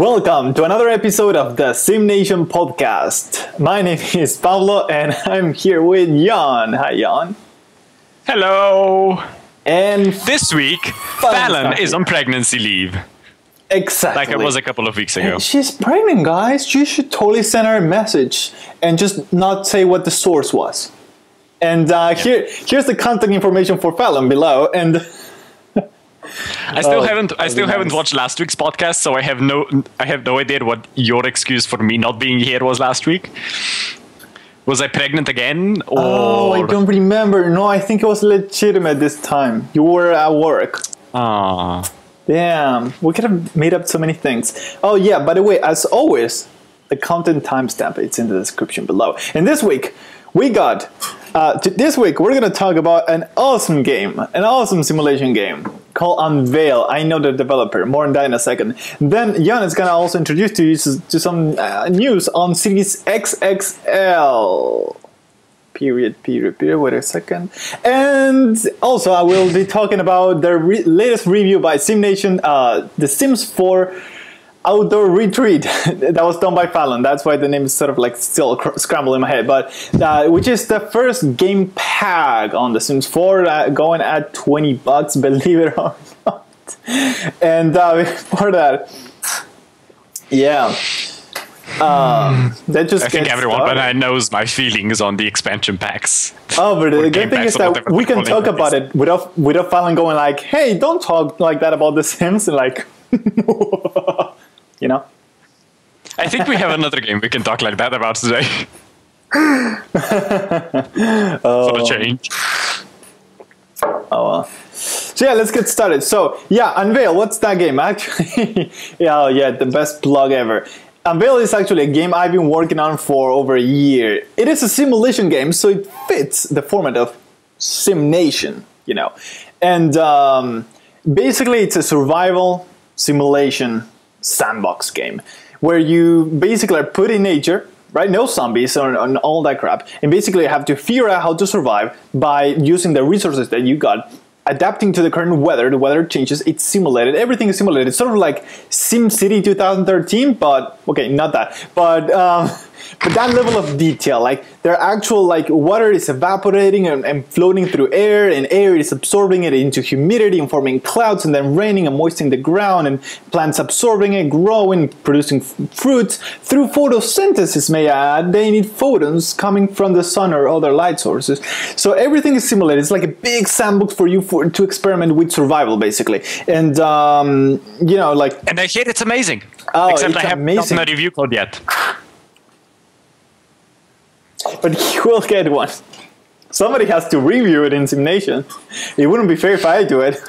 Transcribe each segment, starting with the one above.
Welcome to another episode of the SimNation Podcast. My name is Pablo and I'm here with Jan. Hi, Jan. Hello. And this week, Fallon is on pregnancy leave. Exactly. Like it was a couple of weeks ago. And she's pregnant, guys. You should totally send her a message and just not say what the source was. And here's the contact information for Fallon below. And I still haven't watched last week's podcast, so I have no idea what your excuse for me not being here was last week. Was I pregnant again? Or... Oh, I don't remember. No, I think it was legitimate this time. You were at work. Ah. Damn, we could have made up so many things. Oh yeah, by the way, as always, the content timestamp is in the description below. And this week, we're going to talk about an awesome game, an awesome simulation game called Unveil. I know the developer, more on that in a second. Then Jan is going to also introduce you to some news on series XXL. Period, wait a second. And also I will be talking about the latest review by SimNation, The Sims 4 Outdoor Retreat that was done by Fallon. That's why the name is sort of like still scrambled in my head. But which is the first game pack on The Sims 4, going at $20, believe it or not. And before that, yeah. That just I think everyone but I knows my feelings on the expansion packs. Oh, but the good thing is that we can talk about it without Fallon going like, "Hey, don't talk like that about The Sims," and like, you know. I think we have another game we can talk like that about today. For a change. Oh well. So yeah, let's get started. So yeah, Unveil. What's that game? Actually, yeah, the best plug ever. Unveil is actually a game I've been working on for over a year. It is a simulation game, so it fits the format of SimNation, you know. And basically it's a survival simulation sandbox game where you basically are put in nature, right? No zombies and all that crap. And basically you have to figure out how to survive by using the resources that you got, adapting to the current weather. The weather changes, it's simulated, everything is simulated. It's sort of like SimCity 2013, but okay, not that. But that level of detail, like their actual like water is evaporating and floating through air, and air is absorbing it into humidity and forming clouds, and then raining and moistening the ground, and plants absorbing it, growing, producing fruits through photosynthesis, may I add. They need photons coming from the sun or other light sources. So everything is simulated. It's like a big sandbox for you to experiment with survival, basically. And you know, like, and I hear it's amazing. Oh, except it's I haven't gotten a review code yet. But you will get one. Somebody has to review it in SimNation. It wouldn't be fair if I do it.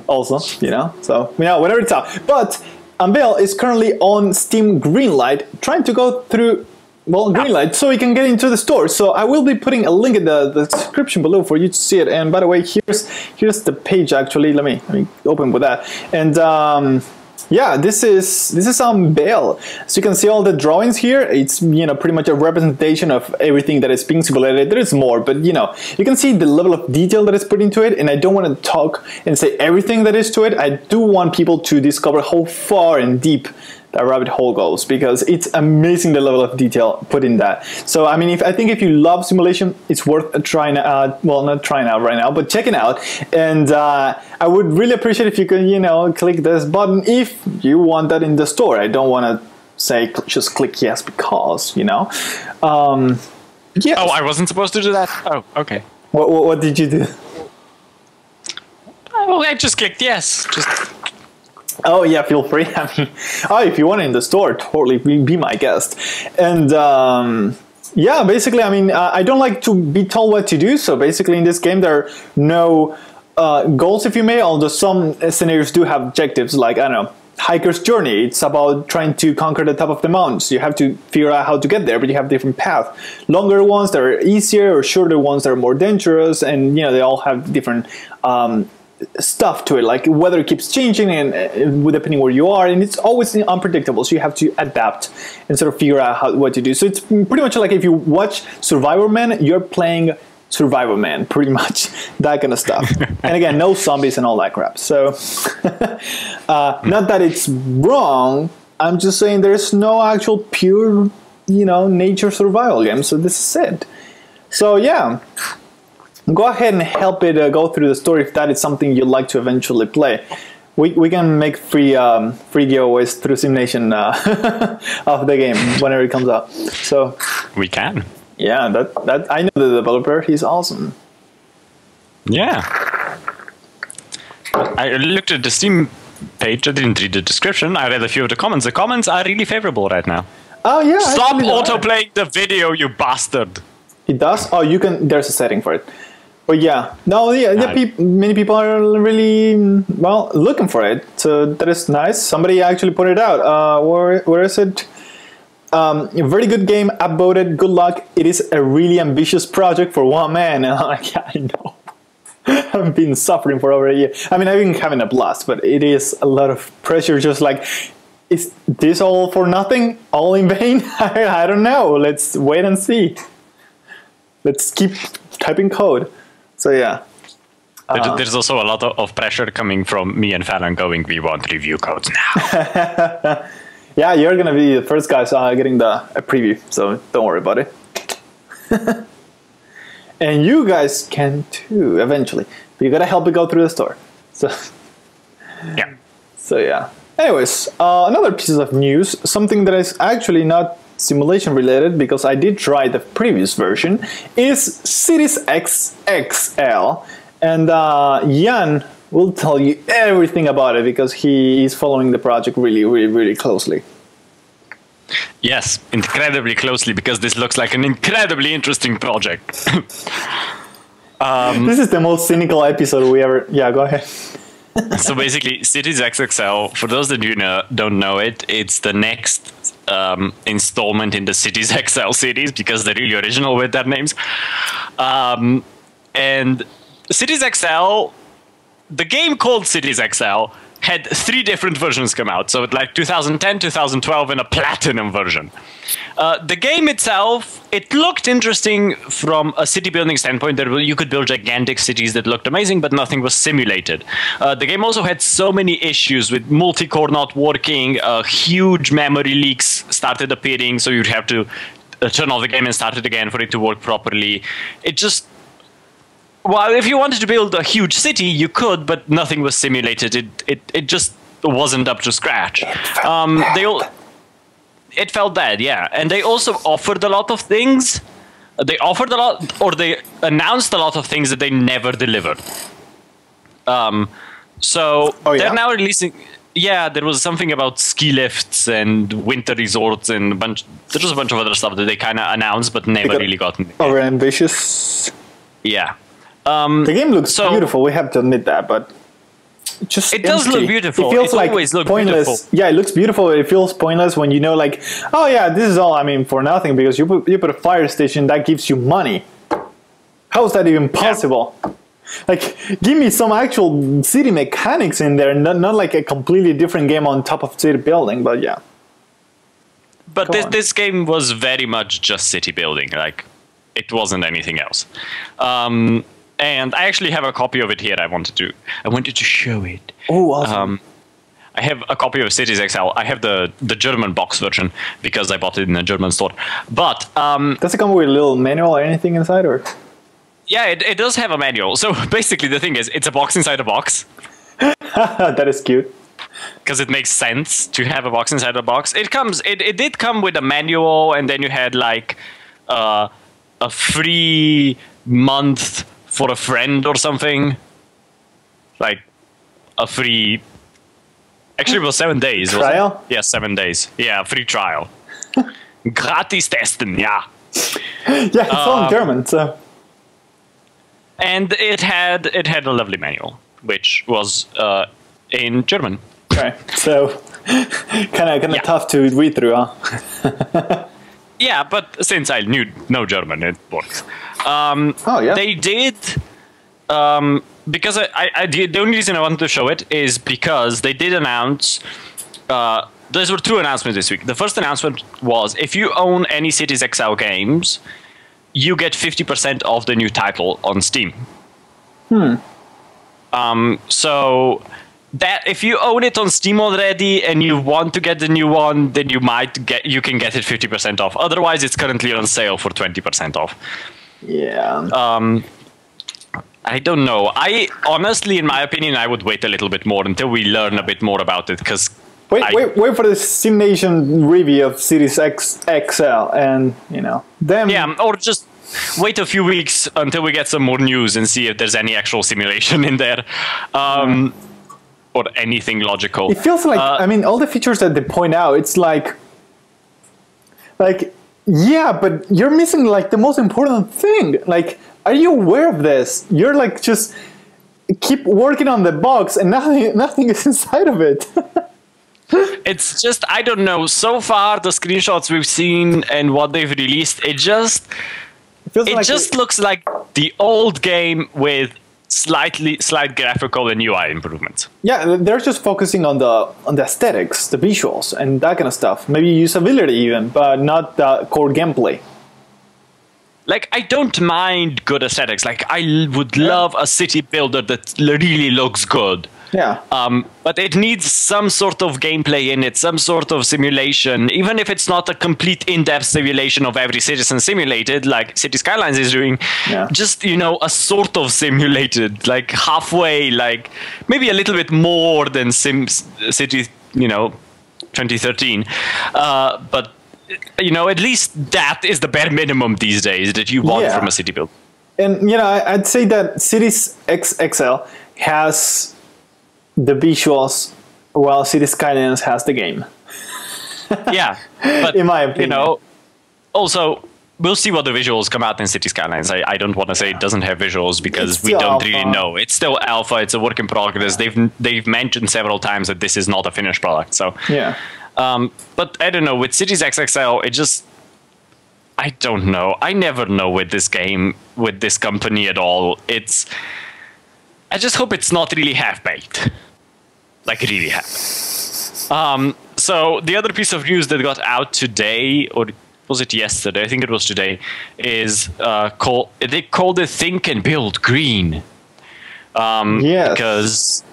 Also, you know, so, you know, whatever it's out. But Unveil is currently on Steam Greenlight, trying to go through, well, Greenlight, so we can get into the store. So I will be putting a link in the description below for you to see it. And by the way, here's the page actually. Let me open with that. And yeah, this is Unveil. So you can see all the drawings here. It's, you know, pretty much a representation of everything that is being simulated. There is more, but you know, you can see the level of detail that is put into it. And I don't want to talk and say everything that is to it. I do want people to discover how far and deep that rabbit hole goes, because it's amazing the level of detail put in that. So I mean, I think if you love simulation, it's worth trying out. Well, not trying out right now, but checking out. And I would really appreciate if you could, you know, click this button if you want that in the store. I don't want to say just click yes because, you know. Yeah. Oh, I wasn't supposed to do that. Oh, okay. What did you do? Oh, I just clicked yes. Oh yeah, feel free. I mean, if you want it in the store, totally be my guest. And yeah, basically, I mean, I don't like to be told what to do. So basically, in this game, there are no goals, if you may. Although some scenarios do have objectives, like I don't know, hiker's journey. It's about trying to conquer the top of the mountains. You have to figure out how to get there, but you have different paths. Longer ones that are easier, or shorter ones that are more dangerous, and you know they all have different stuff to it, like weather keeps changing and depending where you are, and it's always unpredictable, so you have to adapt and sort of figure out what to do. So it's pretty much like if you watch Survivor Man, you're playing survival man, pretty much that kind of stuff. And again, no zombies and all that crap. So not that it's wrong. I'm just saying there's no actual pure, nature survival game. So this is it. So yeah, go ahead and help it go through the story if that is something you'd like to eventually play. We can make free giveaways through SimNation of the game whenever it comes out. So we can. Yeah, that I know the developer. He's awesome. Yeah. I looked at the Steam page. I didn't read the description. I read a few of the comments. The comments are really favorable right now. Oh yeah. Stop autoplaying the video, you bastard. It does? Oh, you can. There's a setting for it. But yeah, many people are really looking for it. So that is nice. Somebody actually put it out. Where is it? A very good game, upvoted. Good luck. It is a really ambitious project for one man. And I'm like, yeah, I know. I've been suffering for over a year. I mean, I've been having a blast, but it is a lot of pressure. Just like, is this all for nothing? All in vain? I don't know. Let's wait and see. Let's keep typing code. So yeah. There's also a lot of pressure coming from me and Fallon going, we want review codes now. Yeah, you're going to be the first guys getting a preview, so don't worry about it. And you guys can too, eventually. But you got to help it go through the store. So yeah. So yeah. Anyways, another piece of news, something that is actually not simulation related, because I did try the previous version, is Cities XXL. And Jan will tell you everything about it because he is following the project really, really, really closely. Yes, incredibly closely, because this looks like an incredibly interesting project. This is the most cynical episode we ever... Yeah, go ahead. So basically, Cities XXL, for those that don't know it, it's the next installment in the Cities XL series, because they're really original with their names. And Cities XL, the game called Cities XL, had 3 different versions come out. So like 2010, 2012, and a platinum version. The game itself, it looked interesting from a city building standpoint. You could build gigantic cities that looked amazing, but nothing was simulated. The game also had so many issues with multi-core not working, huge memory leaks started appearing, so you'd have to turn off the game and start it again for it to work properly. It just... Well, if you wanted to build a huge city, you could, but nothing was simulated. It just wasn't up to scratch. It felt bad, yeah. And they also offered a lot of things. They offered a lot, or they announced a lot of things that they never delivered. They're now releasing... Yeah, there was something about ski lifts and winter resorts and there was a bunch of other stuff that they kind of announced, but never really got... Over ambitious. Yeah. The game looks beautiful, we have to admit that, but it does look beautiful. It feels like pointless. Beautiful. Yeah, it looks beautiful. It feels pointless when you know, like, oh yeah, this is all, I mean, for nothing, because you put a fire station that gives you money. How is that even possible? Yeah. Like, give me some actual city mechanics in there, not like a completely different game on top of city building, but yeah. But this game was very much just city building. Like, it wasn't anything else. And I actually have a copy of it here. I wanted to show it. Oh, awesome. I have a copy of Cities XL. I have the German box version because I bought it in a German store. But does it come with a little manual or anything inside, or? Yeah, it does have a manual. So basically, the thing is, it's a box inside a box. That is cute. Because it makes sense to have a box inside a box. It did come with a manual, and then you had like a free month for a friend or something. Like a free... Actually, it was 7 days. Trial? Yeah, 7 days. Yeah, free trial. Gratis testen, yeah. Yeah, it's all in German, so... And it had a lovely manual, which was in German. Okay, so kind of tough to read through, huh? Yeah, but since I know German, it works. They did, because the only reason I wanted to show it is because they did announce, those were 2 announcements this week. The first announcement was, if you own any Cities XL games, you get 50% off the new title on Steam. So that if you own it on Steam already and you want to get the new one, then you can get it 50% off. Otherwise, it's currently on sale for 20% off. Yeah. I don't know. I honestly, in my opinion, I would wait a little bit more until we learn a bit more about it, because wait for the SimNation review of Series XXL, and then or just wait a few weeks until we get some more news and see if there's any actual simulation in there, or anything logical. It feels like all the features that they point out, it's like yeah, but you're missing like the most important thing. Like, are you aware of this? You're like, just keep working on the box and nothing is inside of it. It's just, I don't know. So far, the screenshots we've seen and what they've released, it just looks like the old game with slight graphical and UI improvements. Yeah, they're just focusing on the aesthetics, the visuals, and that kind of stuff. Maybe usability even, but not the core gameplay. Like, I don't mind good aesthetics. Like, I would love a city builder that really looks good. Yeah. But it needs some sort of gameplay in it, some sort of simulation, even if it's not a complete in-depth simulation of every citizen simulated, like City Skylines is doing. Yeah. Just, a sort of simulated, like halfway, like maybe a little bit more than SimCity, 2013. But at least that is the bare minimum these days that you want from a city build. And, I'd say that Cities XXL has the visuals while City Skylines has the game. Yeah. But, in my opinion. Also, we'll see what the visuals come out in City Skylines. I don't want to say it doesn't have visuals because we don't really know. It's still alpha. It's a work in progress. They've mentioned several times that this is not a finished product. So yeah. But I don't know, with Cities XXL, I don't know. I never know with this game, with this company at all. I just hope it's not really half-baked. Like, really half-baked. So the other piece of news that got out today, or was it yesterday? I think it was today, is they called it Think and Build Green. Yes. Because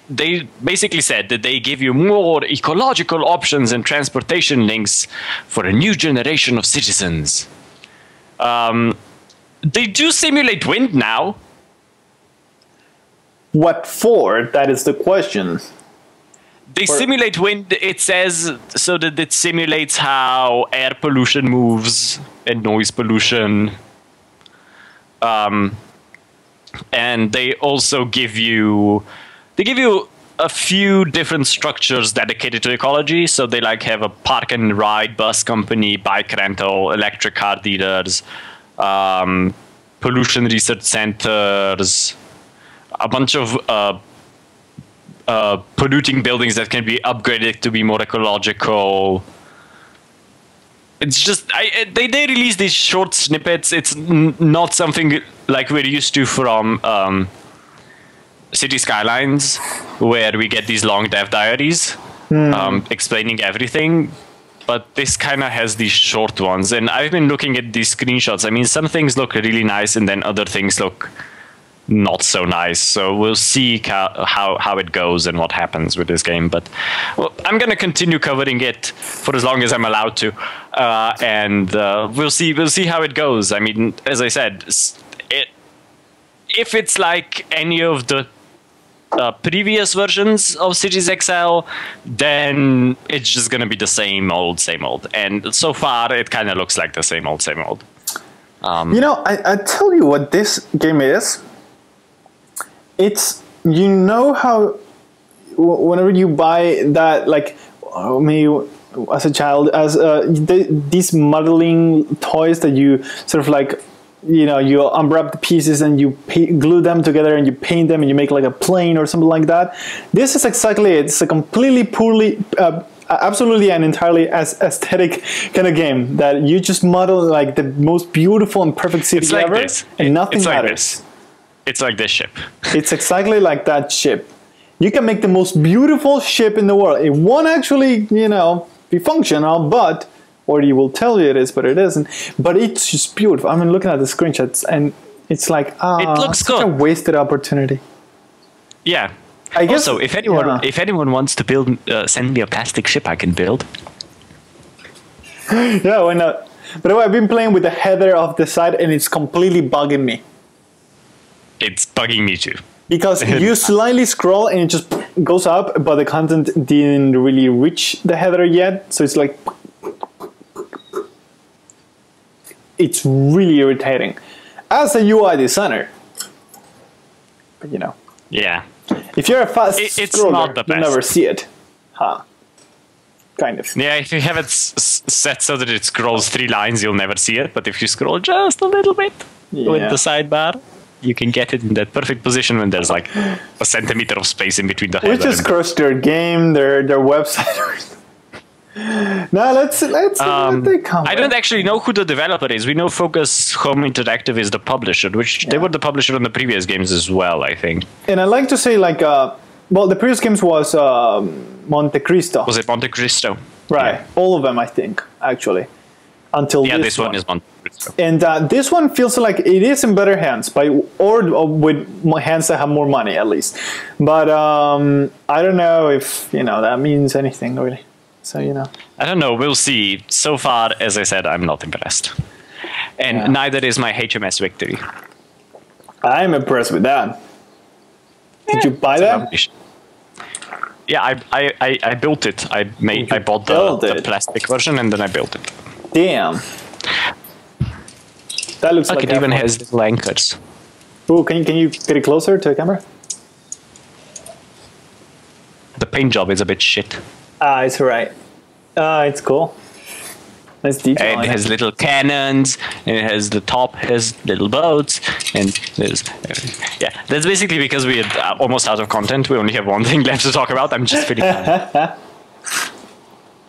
they basically said that they give you more ecological options and transportation links for a new generation of citizens. They do simulate wind now. What for? That is the question. They simulate wind, it says, so that it simulates how air pollution moves and noise pollution. And they also give you a few different structures dedicated to ecology. So they have a park and ride bus company, bike rental, electric car dealers, pollution research centers, a bunch of polluting buildings that can be upgraded to be more ecological. It's just they release these short snippets. It's not something like we're used to from City Skylines, where we get these long dev diaries explaining everything. But this kind of has these short ones. And I've been looking at these screenshots. I mean, some things look really nice, and then other things look not so nice. So we'll see how it goes and what happens with this game. But I'm going to continue covering it for as long as I'm allowed to. And we'll see how it goes. I mean, as I said, if it's like any of the previous versions of Cities XL, then it's just going to be the same old. And so far, it kind of looks like the same old. I tell you what this game is. It's, how whenever you buy that, like, me as a child, as these modeling toys that you sort of like, you unwrap the pieces and you glue them together and you paint them and you make like a plane or something like that. This is exactly it. It's a completely absolutely and entirely aesthetic kind of game that you just model like the most beautiful and perfect city ever, and nothing matters. It's like this ship. It's exactly like that ship. You can make the most beautiful ship in the world. It won't actually, be functional, but or he will tell you it is, but it isn't. But it's just beautiful. I mean, looking at the screenshots, and it's like, it looks such good. a wasted opportunity. Yeah. I guess. Also, if anyone wants to build, send me a plastic ship I can build. Yeah, why not? By the way, I've been playing with the header of the side, and it's completely bugging me. It's bugging me too. Because you slightly scroll and it just goes up, but the content didn't really reach the header yet. So it's like, it's really irritating as a UI designer. But you know, yeah, if you're a fast it's scroller, not the you'll best. never see it, huh? Kind of. Yeah, if you have it set so that it scrolls 3 lines, you'll never see it. But if you scroll just a little bit with the sidebar, you can get it in that perfect position when there's like a centimeter of space in between the header. We just crushed their game, their website. Now let's see what they come. I don't actually know who the developer is. We know Focus Home Interactive is the publisher, which they were the publisher on the previous games as well, I think. And I like to say like, well, the previous games was Monte Cristo. Was it Monte Cristo? Right, Yeah. all of them, I think, actually, until This one is Monte Cristo. And this one feels like it is in better hands, or with hands that have more money, at least. But I don't know if that means anything really. So I don't know. We'll see. So far, as I said, I'm not impressed, and neither is my HMS Victory. I'm impressed with that. Did you buy that? Yeah, I built it. I bought the plastic version and then I built it. Damn. That looks like it even has little anchors. Ooh, can you get it closer to the camera? The paint job is a bit shit. It's alright. It's cool. Nice detail. And it has little cannons, and it has the top has little boats, and there's that's basically because we are almost out of content. We only have one thing left to talk about. I'm just feeling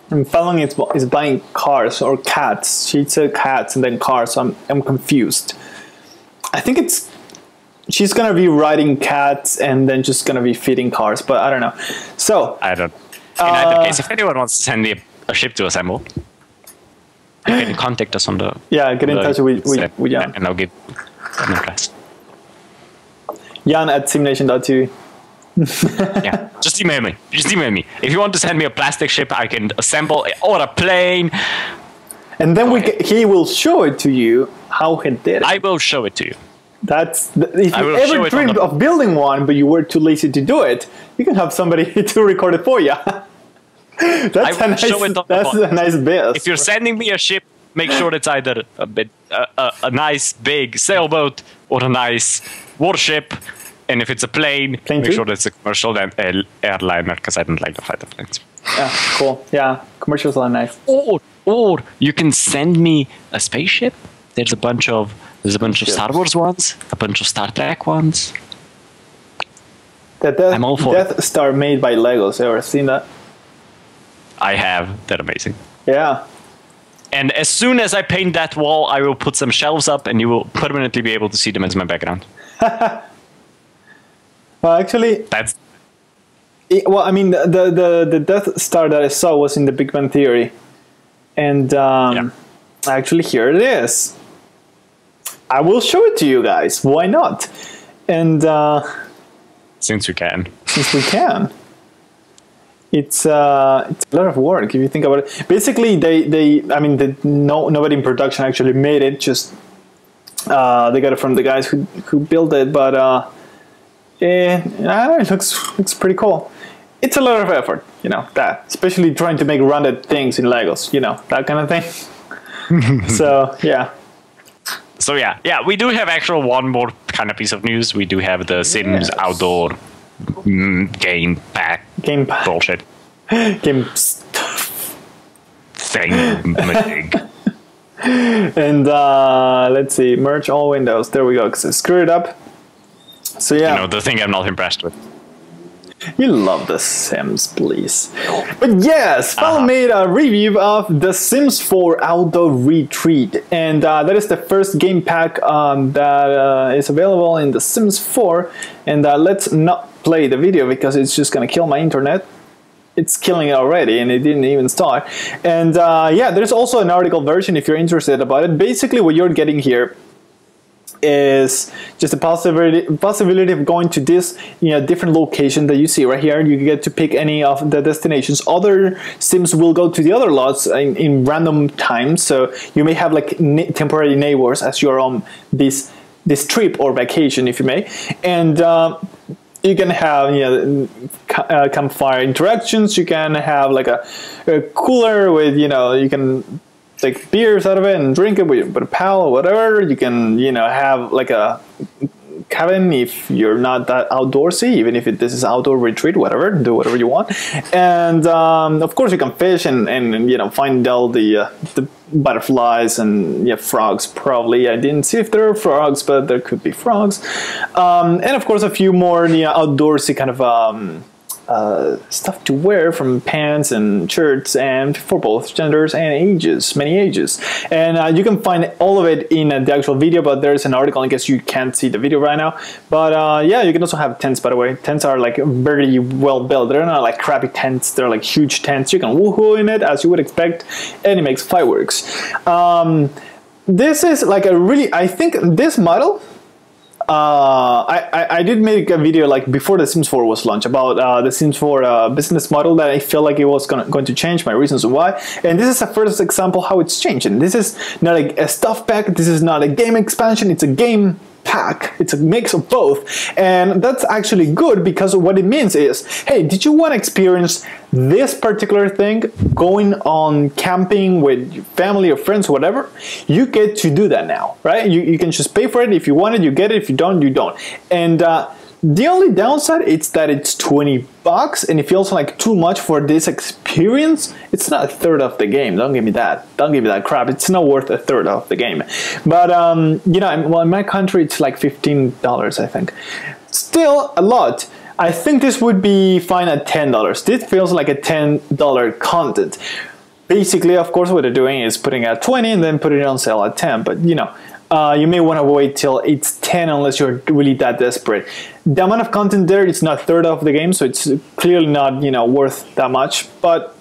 I'm following is buying cars or cats. She said cats and then cars, so I'm confused. I think she's gonna be riding cats and then just gonna be feeding cars, but I don't know. So I don't. In either case, if anyone wants to send me a ship to assemble, you can contact us on the get in touch with Jan. And I'll get an impressed. Jan at SimNation.tv. Yeah, just email me. If you want to send me a plastic ship, I can assemble or a plane. And then he will show it to you how he did it. I will show it to you. If you ever dreamed of building one, but you were too lazy to do it, you can have somebody to record it for you. That's a nice bit. If you're sending me a ship, make sure it's either a nice big sailboat or a nice warship. And if it's a plane make sure that it's a commercial airliner, because I don't like the fighter planes. Yeah, cool. Yeah, commercials are nice. Or you can send me a spaceship. There's a bunch of Star Wars ones, a bunch of Star Trek ones. I'm all for Death Star made by Legos. Ever seen that? I have. They're amazing. Yeah. And as soon as I paint that wall, I will put some shelves up, and you will permanently be able to see them as my background. Well, actually, I mean, the Death Star that I saw was in the Big Bang Theory, and actually, here it is. I will show it to you guys. Why not? And since we can. It's a lot of work if you think about it. Basically, nobody in production actually made it. Just they got it from the guys who built it. But it looks pretty cool. It's a lot of effort, that, especially trying to make rounded things in Legos, that kind of thing. So we do have one more kind of piece of news. We do have the Sims outdoor game pack bullshit. Game thing. And let's see, merge all windows. There we go, because I screwed it up. So the thing I'm not impressed with. You love The Sims, please. But yes, Fallon made a review of The Sims 4 Outdoor Retreat. And that is the first game pack that is available in The Sims 4. And let's not play the video because it's just going to kill my internet. it's killing it already, and it didn't even start. And yeah, there's also an article version if you're interested about it. Basically, what you're getting here is just a possibility of going to this different location that you see right here. You get to pick any of the destinations. Other Sims will go to the other lots in random times, so you may have like temporary neighbors as you're on this trip or vacation, if you may. And you can have campfire interactions. You can have like a cooler with you can take beers out of it and drink it with a pal or whatever. You can have like a cabin if you're not that outdoorsy, even if this is outdoor retreat, whatever, do whatever you want. And of course you can fish and find all the butterflies and frogs. Probably I didn't see if there are frogs, but there could be frogs. And of course a few more outdoorsy kind of stuff to wear, from pants and shirts, and for both genders and ages, many ages. And you can find all of it in the actual video, but there's an article in case you can't see the video right now. But yeah, you can also have tents, by the way. Tents are like very well built. They're not like crappy tents, they're like huge tents. You can woohoo in it as you would expect, and it makes fireworks. This is like a really, I think this model, I did make a video like before the Sims 4 was launched about the Sims 4 business model that I felt like it was going to change, my reasons why. And this is a first example how it's changing. This is not like a stuff pack, this is not a game expansion, it's a game pack. It's a mix of both, and that's actually good, because what it means is, hey, did you want to experience this particular thing, going on camping with your family or friends, whatever? You get to do that now, right? You can just pay for it. If you want it, you get it. If you don't, you don't. And the only downside is that it's $20, and it feels like too much for this experience. It's not a third of the game. Don't give me that. Don't give me that crap. It's not worth a third of the game. But well, in my country, it's like $15, I think. Still a lot. I think this would be fine at $10. This feels like a $10 content. Basically, of course, what they're doing is putting it at 20 and then putting it on sale at 10. But you may want to wait till it's 10 unless you're really that desperate. The amount of content there is not a third of the game, so it's clearly not worth that much. But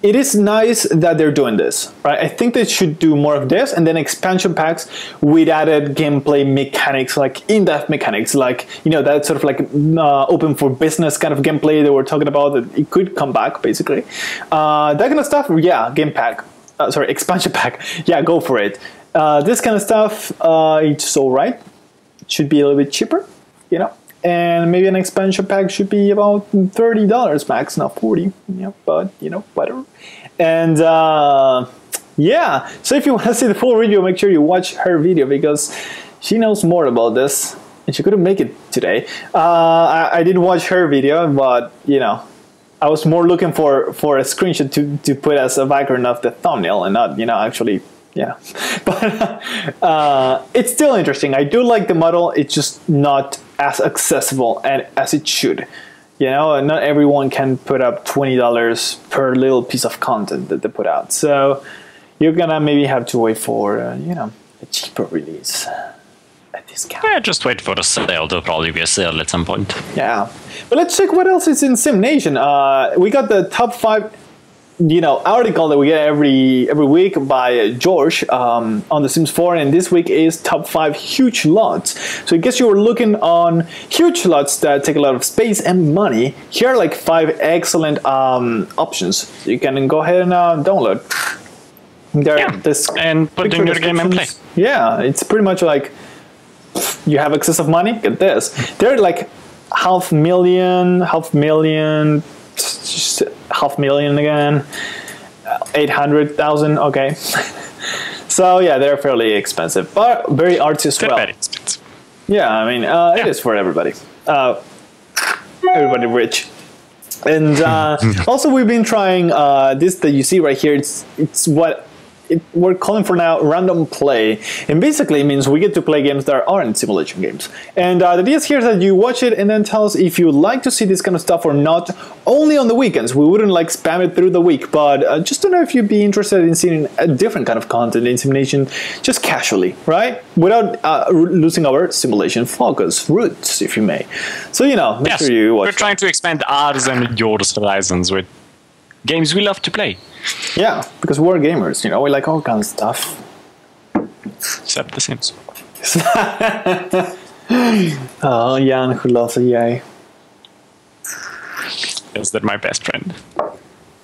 it is nice that they're doing this, right? I think they should do more of this, and then expansion packs with added gameplay mechanics, like in-depth mechanics, like that sort of like open for business kind of gameplay they were talking about, that it could come back basically. That kind of stuff, yeah, expansion pack, yeah, go for it. This kind of stuff, it's all right. It should be a little bit cheaper, and maybe an expansion pack should be about $30 max, not 40. But whatever. And yeah, so if you want to see the full video, make sure you watch her video, because she knows more about this, and she couldn't make it today. I did watch her video, but I was more looking for a screenshot to put as a background of the thumbnail, and not actually. Yeah, but it's still interesting. I do like the model. It's just not as accessible as it should. Not everyone can put up $20 per little piece of content that they put out. So you're gonna maybe have to wait for a cheaper release, a discount. Yeah, just wait for the sale. There'll probably be a sale at some point. Yeah, but let's check what else is in SimNation. We got the top 5. Article that we get every week by George on The Sims 4, and this week is top 5 huge lots. So I guess you were looking on huge lots that take a lot of space and money. Here are like 5 excellent options. You can go ahead and download. And put in your game and play. Yeah, it's pretty much like you have excess of money. Get this. They're like $500,000. 500,000 again, 800,000. Okay, so yeah, they're fairly expensive, but very artsy as well. Very expensive. Yeah, I mean, it is for everybody. Everybody rich. And also, we've been trying this that you see right here. It's what we're calling for now random play, and basically it means we get to play games that aren't simulation games. And the idea here is that you watch it and then tell us if you would like to see this kind of stuff or not. Only on the weekends. We wouldn't like spam it through the week, but just to know if you'd be interested in seeing a different kind of content in SimNation, just casually, right? Without losing our simulation focus roots, if you may. So make sure you watch. We're trying to expand ours and yours horizons with games we love to play. Yeah, because we're gamers, we like all kinds of stuff. Except The Sims. Oh, Jan, who loves a yay. Is that my best friend?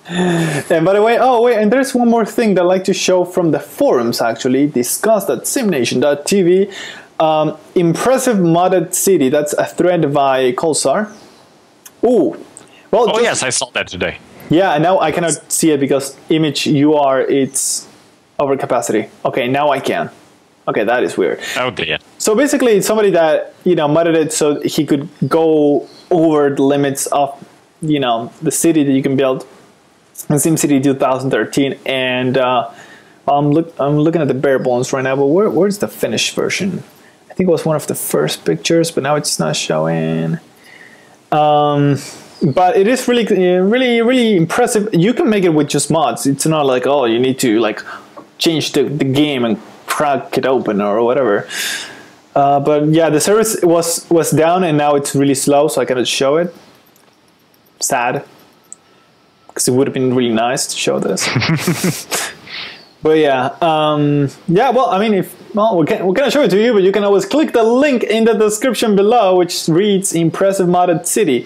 And by the way, and there's one more thing that I like to show from the forums, actually, discussed at SimNation.tv. Impressive modded city, that's a thread by Colsar. Ooh. Well, yes, I saw that today. Yeah, and now I cannot see it because image UR, it's over capacity. Okay, now I can. Okay, that is weird. Oh dear. So basically, it's somebody that, modded it so he could go over the limits of, the city that you can build in SimCity 2013. And I'm looking at the bare bones right now, but where's the finished version? I think it was one of the first pictures, but now it's not showing. But it is really, really, really impressive. You can make it with just mods. It's not like, you need to change the game and crack it open or whatever. But yeah, the service was down and now it's really slow, so I cannot show it. Sad, because it would have been really nice to show this. But yeah, well, I mean, we're gonna show it to you, but you can always click the link in the description below, which reads "Impressive Modded City,"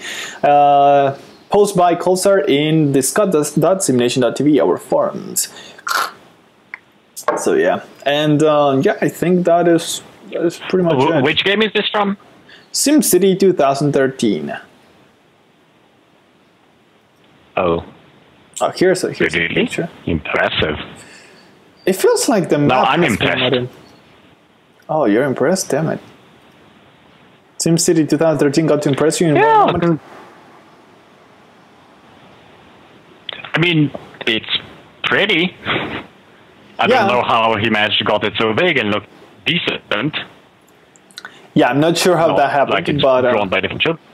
post by Colsar in discuss.simnation.tv, our forums. So yeah, and I think that is pretty much it. Which game is this from? SimCity 2013. Oh, here's a really? picture. Impressive. It feels like the map. No, I'm impressed. Oh, you're impressed? Damn it. SimCity 2013 got to impress you in one moment? I mean, it's pretty. I don't know how he managed to got it so big and look decent. Yeah, I'm not sure how that happened, like it's but drawn by different children.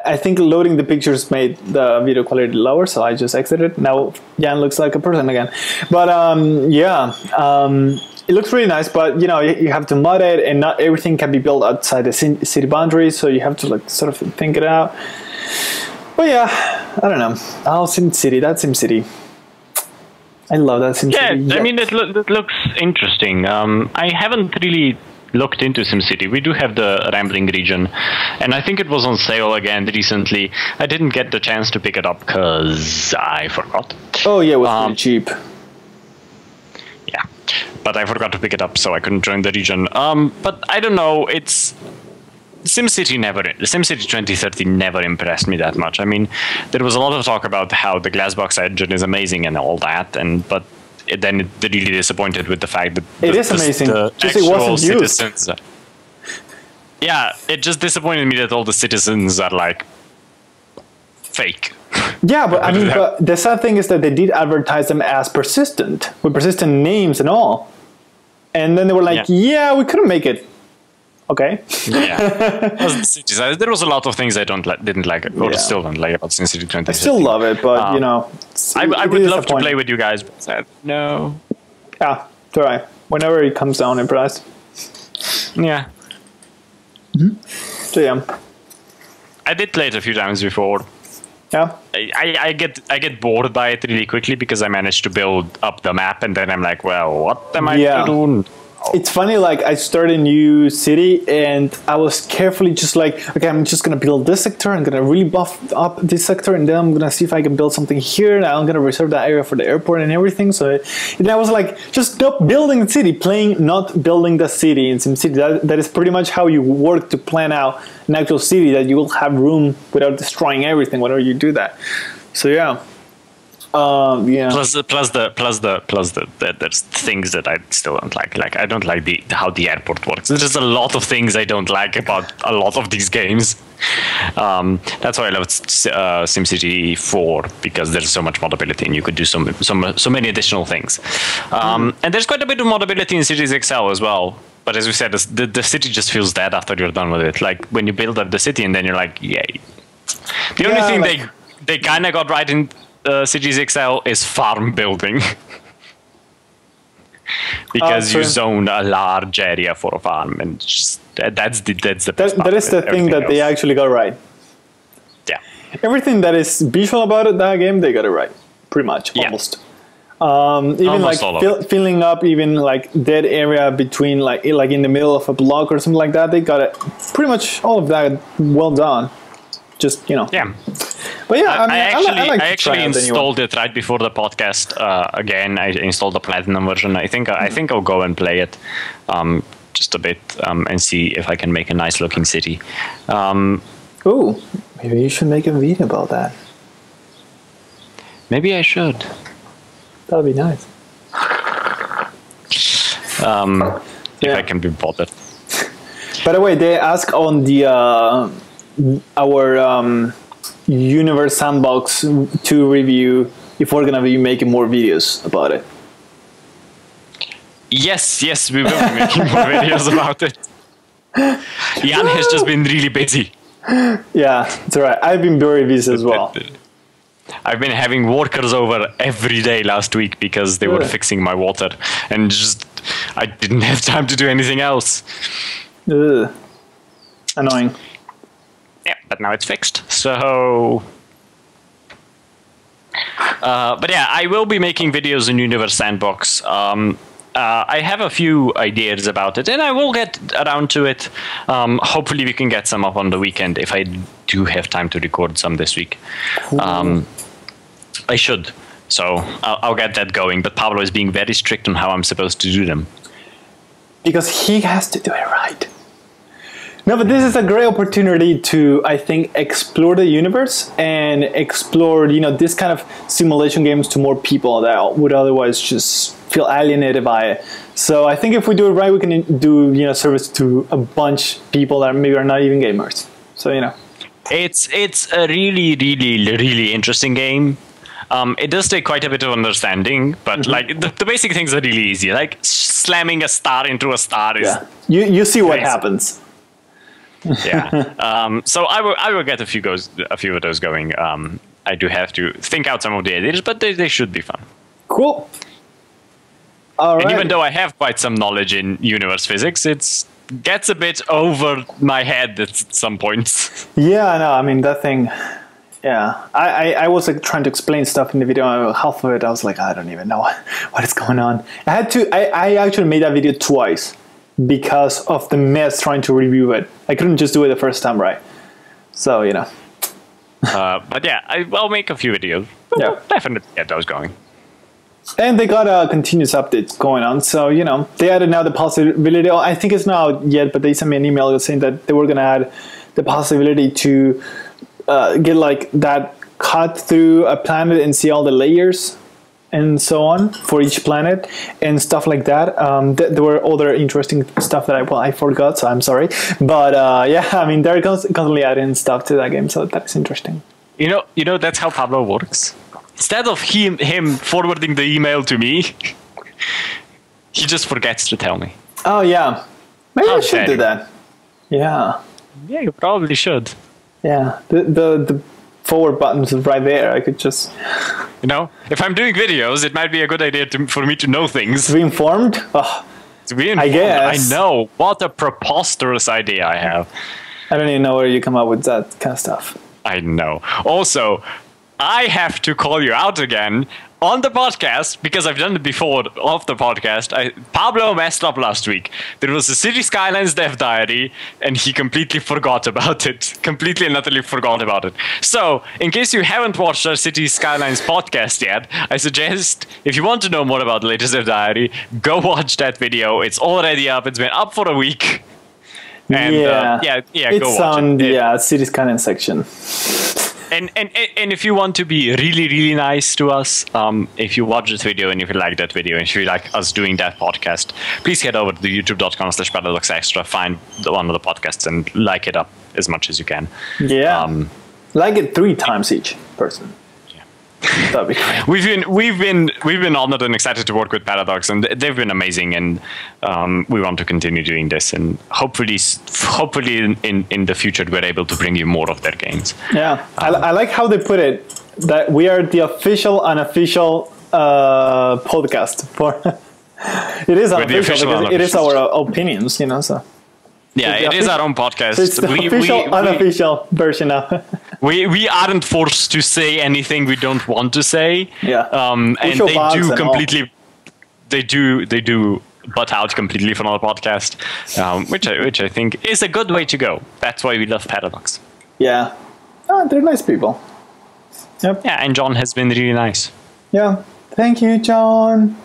I think loading the pictures made the video quality lower, so I just exited. Now Jan looks like a person again. But it looks really nice, but you have to mod it, and not everything can be built outside the city boundaries, so you have to sort of think it out. But yeah, I don't know. Oh, SimCity, that's SimCity. I love that SimCity. Yeah, I mean, it looks interesting. I haven't really looked into SimCity. We do have the Rambling region, and I think it was on sale again recently. I didn't get the chance to pick it up because I forgot. Oh yeah, it was pretty cheap. Yeah, but I forgot to pick it up, so I couldn't join the region. But I don't know, it's SimCity 2013 never impressed me that much. I mean, there was a lot of talk about how the Glassbox engine is amazing and all that, but then it really disappointed with the fact that it is amazing. Just it wasn't citizens. Yeah, it just disappointed me that all the citizens are fake. Yeah, but I mean, but the sad thing is that they did advertise them as persistent, with persistent names and all, and then they were like, "Yeah, we couldn't make it." Okay. Yeah. There was a lot of things I didn't like, or still don't like about SimCity 2013. I still love it, but I would love to play with you guys, but no. Yeah, it's alright. Whenever it comes down in price. Yeah. So yeah. I did play it a few times before. Yeah. I get bored by it really quickly because I managed to build up the map, and then I'm like, well, what am I to do? It's funny, I started a new city and I was carefully just okay, I'm just going to build this sector, I'm going to really buff up this sector, and then I'm going to see if I can build something here, and I'm going to reserve that area for the airport and everything. So and I was just stop building the city, playing not building the city in SimCity. That is pretty much how you work to plan out an actual city, that you will have room without destroying everything whenever you do that. So yeah. Yeah. Plus there's things that I still don't like. Like I don't like how the airport works. There's a lot of things I don't like about a lot of these games. That's why I love SimCity 4, because there's so much modability and you could do so many additional things. And there's quite a bit of modability in Cities XL as well. But as we said, the city just feels dead after you're done with it. Like when you build up the city and then you're like, yay. The only thing they kind of got right in Cities XL is farm building. Because you zone a large area for a farm, and just that's the best part. That is the thing that they actually got right. Yeah. Everything that is visual about it, that game, they got it right. Pretty much, almost. Even almost like filling up even like dead area between like in the middle of a block or something like that, they got it pretty much all of that well done. Just, you know. Yeah. But yeah, I actually installed installed it right before the podcast. Again, I installed the platinum version. I think I'll go and play it just a bit and see if I can make a nice looking city. Ooh, maybe you should make a video about that. Maybe I should. That'd be nice. If I can be bothered. By the way, they ask on the our Universe Sandbox 2 review if we're gonna be making more videos about it. Yes, we will be making more videos about it. Jan has just been really busy. Yeah, it's alright. I've been very busy as well. I've been having workers over every day last week because they were fixing my water, and just I didn't have time to do anything else. Ugh. Annoying. Yeah, but now it's fixed. So, but yeah, I will be making videos in Universe Sandbox. I have a few ideas about it, and I will get around to it. Hopefully, we can get some up on the weekend if I do have time to record some this week. Cool. I should. So I'll get that going. But Pablo is being very strict on how I'm supposed to do them. Because he has to do it right. No, but this is a great opportunity to, I think, explore the universe and explore, this kind of simulation games to more people that would otherwise just feel alienated by it. So I think if we do it right, we can do, service to a bunch of people that maybe are not even gamers. So, It's a really, really, really interesting game. It does take quite a bit of understanding, but like the basic things are really easy. Like slamming a star into a star is you see what happens. Yeah. So I will get a few of those going. I do have to think out some of the ideas, but they should be fun. Cool. All right. And even though I have quite some knowledge in universe physics, it gets a bit over my head at some points. Yeah, no, I mean that thing. Yeah, I was like trying to explain stuff in the video. Half of it, I was like, I don't even know what is going on. I actually made that video twice because of the mess trying to review it. I couldn't just do it the first time, right? So but yeah, I'll make a few videos. We'll definitely get those going. And they got a continuous update going on. So they added now the possibility. I think it's not out yet, but they sent me an email saying that they were gonna add the possibility to get like that cut through a planet and see all the layers and so on for each planet and stuff like that. There were other interesting stuff that I forgot, so I'm sorry. But yeah, I mean they're constantly adding stuff to that game, so that's interesting. That's how Pablo works. Instead of him forwarding the email to me, he just forgets to tell me. Oh yeah, maybe I should do that. Yeah. Yeah, you probably should. Yeah, the forward button's right there. I could just... if I'm doing videos, it might be a good idea for me to know things. To be informed? Oh, to be informed, I guess. I know. What a preposterous idea I have. I don't even know where you come up with that kind of stuff. I know. Also, I have to call you out again on the podcast, because I've done it before off the podcast. Pablo messed up last week. There was a City Skylines dev diary, and he completely forgot about it. Completely and utterly forgot about it. So, in case you haven't watched our City Skylines podcast yet, I suggest, if you want to know more about the latest dev diary, go watch that video. It's already up. It's been up for a week. And it's go watch on it. the City Skylines section. And if you want to be really, really nice to us, if you watch this video and if you like that video and if you like us doing that podcast, please head over to youtube.com/paradoxextra, find one of the podcasts and like it up as much as you can. Yeah. Like it 3 times each person. That'd be great. We've been honored and excited to work with Paradox, and they've been amazing. And we want to continue doing this, and hopefully in the future we're able to bring you more of their games. Yeah, I like how they put it, that we are the official, unofficial podcast for. It is unofficial because it is our opinions, you know. So. Yeah, it is our own podcast. So it's the unofficial version now. We aren't forced to say anything we don't want to say. Yeah. And they do completely. They do butt out completely from our podcast, which I think is a good way to go. That's why we love Paradox. Yeah. They're nice people. Yep. Yeah, and John has been really nice. Yeah. Thank you, John.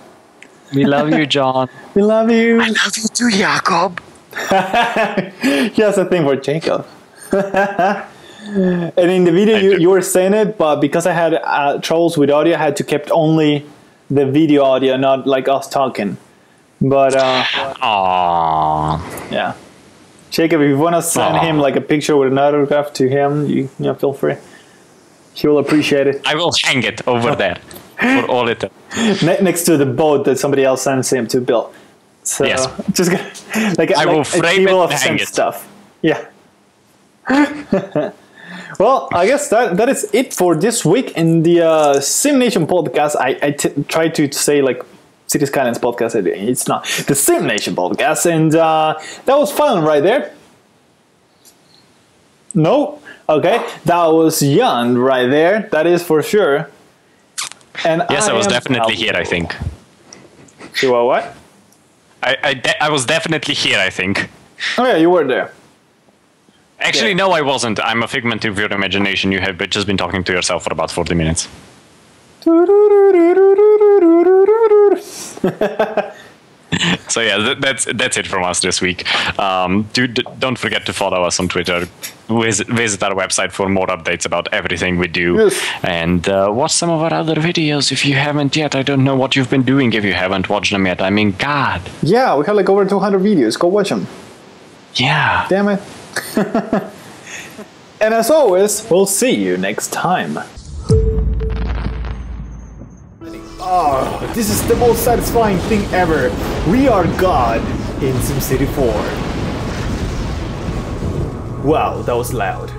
We love you, John. We love you. I love you too, Jakob. He has a thing for Jacob. And in the video you were saying it, but because I had troubles with audio, I had to keep only the video audio, not like us talking. But yeah, Jacob, if you want to send him like a picture with an autograph to him, you know, feel free. He will appreciate it. I will hang it over there for all it. Next to the boat that somebody else sends him to Bill. So yes. Just like I will frame it and hang it. Stuff. Yeah. Well, I guess that is it for this week in the SimNation podcast. I tried to say like City Skylines podcast. It's not the SimNation podcast, and that was fun right there. No, okay, that was Jan right there. That is for sure. And yes, I was definitely here. I think. You were what? I was definitely here, I think. Oh yeah, you were there. Actually, no, I wasn't. I'm a figment of your imagination. You have just been talking to yourself for about 40 minutes. So yeah, that's it from us this week. Don't forget to follow us on Twitter. Visit our website for more updates about everything we do. Yes. And watch some of our other videos if you haven't yet. I don't know what you've been doing if you haven't watched them yet. I mean, God. Yeah, we have like over 200 videos. Go watch them. Yeah. Damn it. And as always, we'll see you next time. Oh, this is the most satisfying thing ever. We are God in SimCity 4. Wow, that was loud.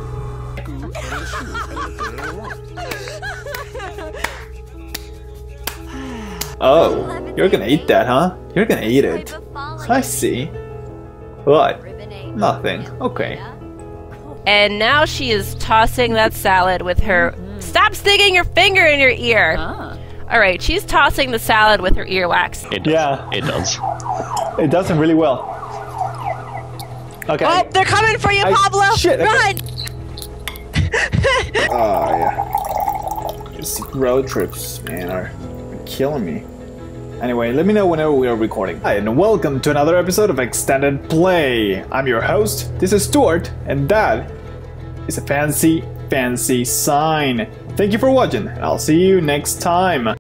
Oh, you're gonna eat that, huh? You're gonna eat it. I see. What? Nothing. Okay. And now she is tossing that salad with her... Stop sticking your finger in your ear! Alright, she's tossing the salad with her earwax. It does. Yeah. It does. It does them really well. Okay. Oh, they're coming for you, Pablo! Shit, run! Oh, yeah. These road trips, man, are killing me. Anyway, let me know whenever we are recording. Hi, and welcome to another episode of Extended Play. I'm your host, this is Stuart, and that is a fancy, fancy sign. Thank you for watching, and I'll see you next time.